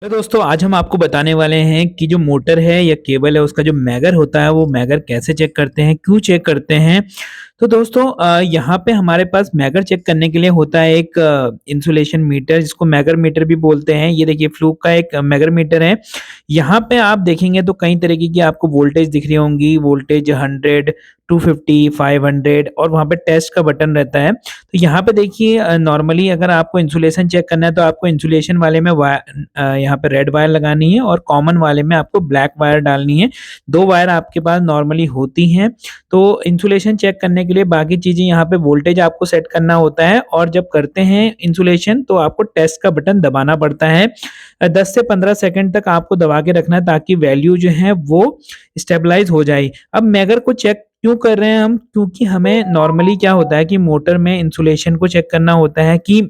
तो दोस्तों आज हम आपको बताने वाले हैं कि जो मोटर है या केबल है उसका जो मैगर होता है वो मैगर कैसे चेक करते हैं, क्यों चेक करते हैं। तो दोस्तों यहाँ पे हमारे पास मैगर चेक करने के लिए होता है एक इंसुलेशन मीटर जिसको मैगर मीटर भी बोलते हैं। ये देखिए फ्लूक का एक मैगर मीटर है। यहाँ पे आप देखेंगे तो कई तरीके की आपको वोल्टेज दिख रही होंगी, वोल्टेज 100, 250, 500 और वहाँ पे टेस्ट का बटन रहता है। तो यहाँ पे देखिए नॉर्मली अगर आपको इंसुलेशन चेक करना है तो आपको इंसुलेशन वाले में यहाँ पे रेड वायर लगानी है और कॉमन वाले में आपको ब्लैक वायर डालनी है। 2 वायर आपके पास नॉर्मली होती हैं। तो इंसुलेशन चेक करने के लिए बाकी चीज़ें यहाँ पे वोल्टेज आपको सेट करना होता है और जब करते हैं इंसुलेशन तो आपको टेस्ट का बटन दबाना पड़ता है। 10 से 15 सेकंड तक आपको दबा के रखना है ताकि वैल्यू जो है वो स्टेबलाइज़ हो जाए। अब मैगर को चेक क्यों कर रहे हैं हम? क्योंकि हमें नॉर्मली क्या होता है कि मोटर में इंसुलेशन को चेक करना होता है कि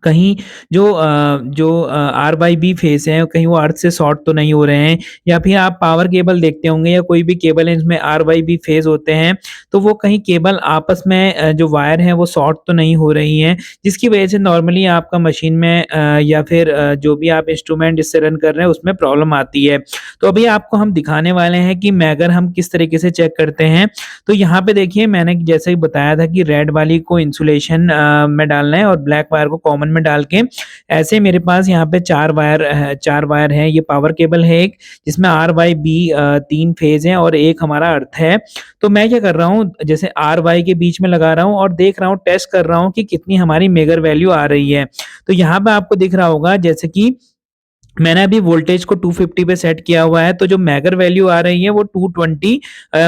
कहीं जो आर-वाई-बी फेस है, कहीं वो अर्थ से शॉर्ट तो नहीं हो रहे हैं या फिर आप पावर केबल देखते होंगे या कोई भी केबल है जिसमें आर-वाई-बी फेस होते हैं, तो वो कहीं केबल आपस में जो वायर है वो शॉर्ट तो नहीं हो रही हैं, जिसकी वजह से नॉर्मली आपका मशीन में या फिर जो भी आप इंस्ट्रूमेंट जिससे रन कर रहे हैं उसमें प्रॉब्लम आती है। तो अभी आपको हम दिखाने वाले हैं कि मैगर हम किस तरीके से चेक करते हैं। तो यहाँ पे देखिए मैंने जैसे ही बताया था कि रेड वाली को इंसुलेशन में डालना है और ब्लैक वायर को कॉमन में डाल के ऐसे मेरे पास यहाँ पे 4 वायर हैं। ये पावर केबल है एक जिसमें आर-वाई-बी 3 फेज़ हैं और एक हमारा अर्थ है। तो मैं क्या कर रहा हूँ जैसे आर-वाई के बीच में लगा रहा हूँ और देख रहा हूँ टेस्ट कर रहा हूँ कि कितनी हमारी मेगर वैल्यू आ रही है। तो यहाँ पे आपको दिख रहा होगा जैसे कि मैंने अभी वोल्टेज को 250 पे सेट किया हुआ है, तो जो मैगर वैल्यू आ रही है वो 220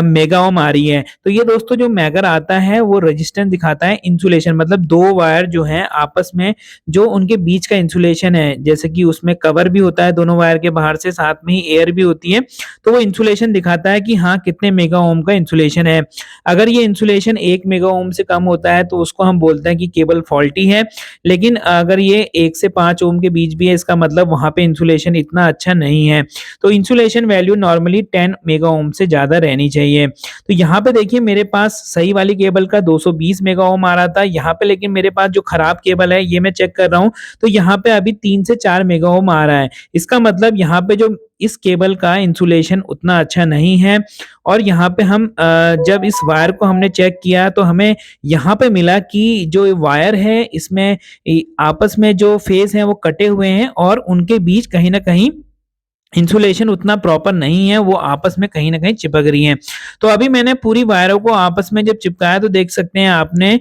मेगा ओम आ रही है। तो ये दोस्तों जो मैगर आता है वो रेजिस्टेंस दिखाता है इंसुलेशन मतलब 2 वायर जो हैं आपस में जो उनके बीच का इंसुलेशन है, जैसे कि उसमें कवर भी होता है दोनों वायर के बाहर से, साथ में ही एयर भी होती है। तो वो इंसुलेशन दिखाता है कि हाँ, कितने मेगा ओम का इंसुलेशन है। अगर ये इंसुलेशन 1 मेगा ओम से कम होता है तो उसको हम बोलते हैं कि केबल फॉल्टी है। लेकिन अगर ये 1 से 5 ओम के बीच भी है इसका मतलब वहाँ पे इंसुलेशन इतना अच्छा नहीं है। तो insulation value normally 10 mega ohm से ज़्यादा रहनी चाहिए। तो यहाँ पे देखिए मेरे पास सही वाली केबल का 220 मेगा ओम आ रहा था। यहाँ पे लेकिन मेरे पास जो खराब केबल है ये मैं चेक कर रहा हूँ तो यहाँ पे अभी 3 से 4 मेगा ओम आ रहा है। इसका मतलब यहाँ पे जो इस केबल का इंसुलेशन उतना अच्छा नहीं है और यहाँ पे हम जब इस वायर को हमने चेक किया तो हमें यहाँ पे मिला कि जो वायर है इसमें आपस में जो फेस हैं वो कटे हुए हैं और उनके बीच कहीं न कहीं इंसुलेशन उतना प्रॉपर नहीं है, वो आपस में कहीं न कहीं चिपक रही हैं। तो अभी मैंने पूरी वायरों को आपस में जब चिपकाया तो देख सकते हैं आपने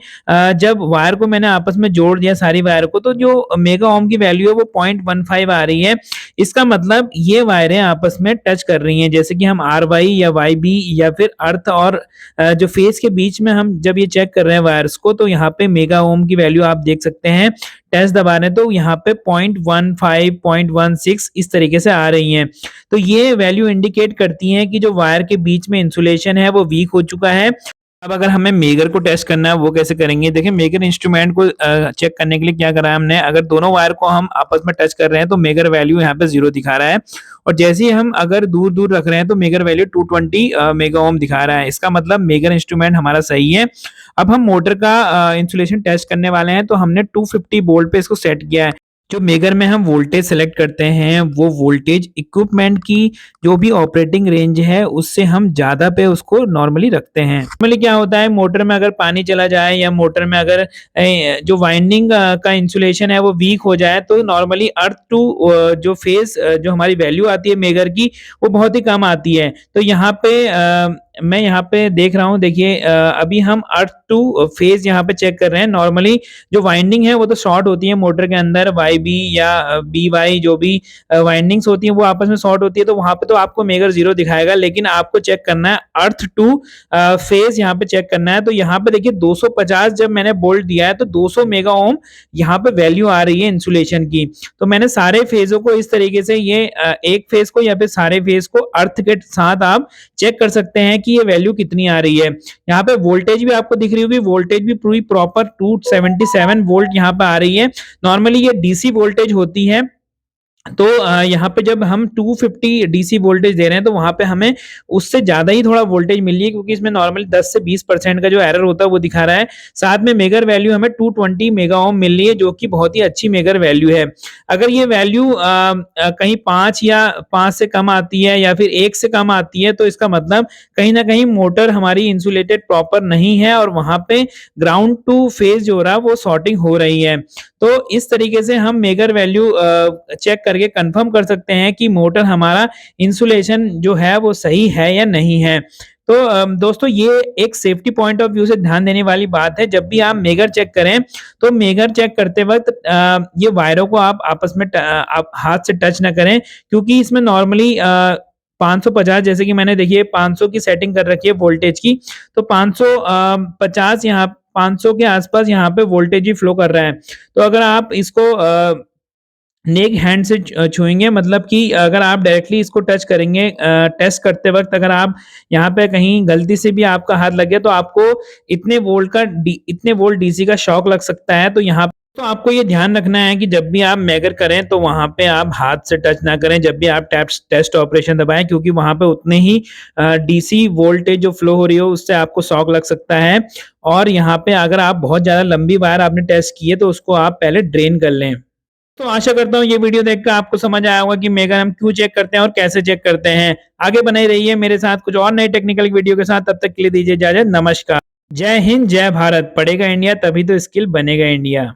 जब वायर को मैंने आपस में जोड़ दिया सारी वायर को तो जो मेगा ओम की वैल्यू है वो 0.15 आ रही है। इसका मतलब ये वायरें आपस में टच कर रही हैं जैसे कि हम आर-वाई या वाई-बी या फिर अर्थ और जो फेस के बीच में हम जब ये चेक कर रहे हैं वायर्स को तो यहाँ पे मेगा ओम की वैल्यू आप देख सकते हैं। टेस्ट दबा रहे हैं तो यहाँ पे 0.15, 0.16 इस तरीके से आ रही हैं। तो ये वैल्यू इंडिकेट करती हैं कि जो वायर के बीच में इंसुलेशन है वो वीक हो चुका है। अब अगर हमें मेगर को टेस्ट करना है वो कैसे करेंगे? देखिए मेगर इंस्ट्रूमेंट को चेक करने के लिए क्या करा है हमने, अगर दोनों वायर को हम आपस में टच कर रहे हैं तो मेगर वैल्यू यहाँ पे 0 दिखा रहा है और जैसे ही हम अगर दूर-दूर रख रहे हैं तो मेगर वैल्यू 220 मेगा ओम दिखा रहा है। इसका मतलब मेगर इंस्ट्रूमेंट हमारा सही है। अब हम मोटर का इंसुलेशन टेस्ट करने वाले हैं तो हमने 250 वोल्ट पे इसको सेट किया है। जो मेगर में हम वोल्टेज सेलेक्ट करते हैं वो वोल्टेज इक्विपमेंट की जो भी ऑपरेटिंग रेंज है उससे हम ज़्यादा पे उसको नॉर्मली रखते हैं। नॉर्मली क्या होता है मोटर में अगर पानी चला जाए या मोटर में अगर जो वाइंडिंग का इंसुलेशन है वो वीक हो जाए तो नॉर्मली अर्थ टू जो फेस जो हमारी वैल्यू आती है मेगर की वो बहुत ही कम आती है। तो यहाँ पे मैं यहाँ पे देख रहा हूँ देखिए अभी हम अर्थ टू फेज यहाँ पे चेक कर रहे हैं। नॉर्मली जो वाइंडिंग है वो तो शॉर्ट होती है मोटर के अंदर वाई-बी या बी-वाई जो भी वाइंडिंग्स होती हैं वो आपस में शॉर्ट होती है तो वहाँ पे तो आपको मेगर 0 दिखाएगा लेकिन आपको चेक करना है अर्थ टू फेज यहाँ पे चेक करना है। तो यहाँ पे देखिए 250 जब मैंने बोल्ट दिया है तो 200 मेगा ओम यहाँ पे वैल्यू आ रही है इंसुलेशन की। तो मैंने सारे फेज़ों को इस तरीके से ये एक फेज़ को या फिर सारे फेज़ को अर्थ के साथ आप चेक कर सकते हैं कि ये वैल्यू कितनी आ रही है। यहाँ पे वोल्टेज भी आपको दिख रही होगी, वोल्टेज भी पूरी प्रॉपर 277 वोल्ट यहाँ पे आ रही है। नॉर्मली ये डीसी वोल्टेज होती है तो यहाँ पे जब हम 250 डीसी वोल्टेज दे रहे हैं तो वहाँ पे हमें उससे ज़्यादा ही थोड़ा वोल्टेज मिल रही है, क्योंकि इसमें नॉर्मली 10 से 20% का जो एरर होता है वो दिखा रहा है। साथ में मेगर वैल्यू हमें 220 मेगा ओम मिल रही है, जो कि बहुत ही अच्छी मेगर वैल्यू है। अगर ये वैल्यू कहीं 5 या 5 से कम आती है या फिर 1 से कम आती है, तो इसका मतलब कहीं न कहीं मोटर हमारी इंसुलेटेड प्रॉपर नहीं है और वहाँ पे ग्राउंड टू फेज जो हो रहा है वो शॉर्टिंग हो रही है। तो इस तरीके से हम मेगर वैल्यू चेक करके कंफर्म कर सकते हैं कि मोटर हमारा इंसुलेशन जो है वो सही है या नहीं है। तो दोस्तों ये एक सेफ्टी पॉइंट ऑफ व्यू से ध्यान देने वाली बात है। जब भी आप मेगर चेक करें, तो मेगर चेक करते वक़्त ये वायरों को आप आपस में आप हाथ से टच ना करें, क्योंकि इसमें नॉर्मली 550 जैसे कि मैंने देखिए 500 की सेटिंग कर रखी है वोल्टेज की, तो 550 यहाँ 500 के आसपास यहाँ पे वोल्टेज ही फ्लो कर रहा है। तो अगर आप इसको नेक हैंड से छुएँगे, मतलब कि अगर आप डायरेक्टली इसको टच करेंगे टेस्ट करते वक़्त अगर आप यहाँ पे कहीं गलती से भी आपका हाथ लग गया, तो आपको इतने वोल्ट डीसी का शॉक लग सकता है। तो यहाँ तो आपको ये ध्यान रखना है कि जब भी आप मेगर करें तो वहाँ पे आप हाथ से टच ना करें, जब भी आप टैप्स टेस्ट ऑपरेशन दबाएँ, क्योंकि वहाँ पे उतने ही डीसी वोल्टेज जो फ्लो हो रही हो उससे आपको शॉक लग सकता है। और यहाँ पे अगर आप बहुत ज़्यादा लंबी वायर आपने टेस्ट की है, तो उसको आप पहले ड्रेन कर लें। तो आशा करता हूँ ये वीडियो देखकर आपको समझ आया होगा कि मेगा हम क्यों चेक करते हैं और कैसे चेक करते हैं। आगे बने रहिए मेरे साथ कुछ और नए टेक्निकल वीडियो के साथ, तब तक के लिए दीजिए इजाजत। नमस्कार। जय हिंद, जय भारत। पढ़ेगा इंडिया तभी तो स्किल बनेगा इंडिया।